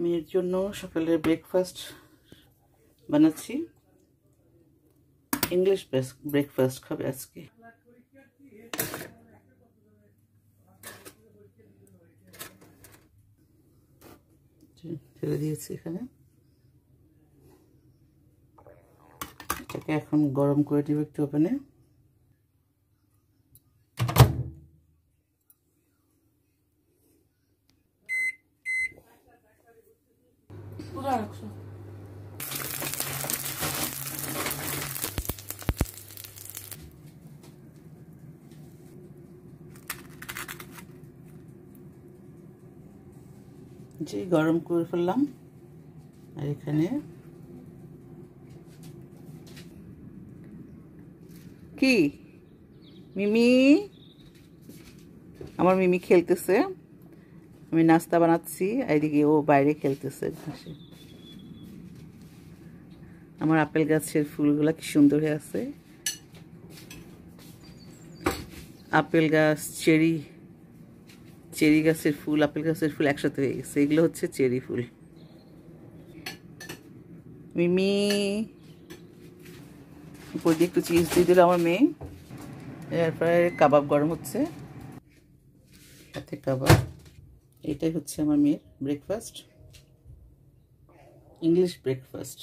মেয়ের জন্য সকালে ব্রেকফাস্ট বানাচ্ছি। ইংলিশ ব্রেকফাস্ট খাবে আজকে। ঢেলে দিয়েছি এখানে, এটাকে এখন গরম করে দিব একটু ওভেনে। জি, গরম করে ফেললাম। আর এখানে কি মিমি, আমার মিমি খেলতেছে, আমি নাস্তা বানাচ্ছি, এদিকে ও বাইরে খেলতেছে ঘাসে। আমার আপেল গাছের ফুলগুলা কি সুন্দর হয়ে আছে। আপেল গাছ, চেরি গাছের ফুল, আপেল গাছের ফুল একসাথে হয়ে গেছে। এগুলো হচ্ছে চেরি ফুল। মিমি উপর দিয়ে একটু চিজ দিয়ে দিল আমার মেয়ে। এরপরে কাবাব গরম হচ্ছে, সাথে কাবাব। এটাই হচ্ছে আমার মেয়ের ব্রেকফাস্ট, ইংলিশ ব্রেকফাস্ট।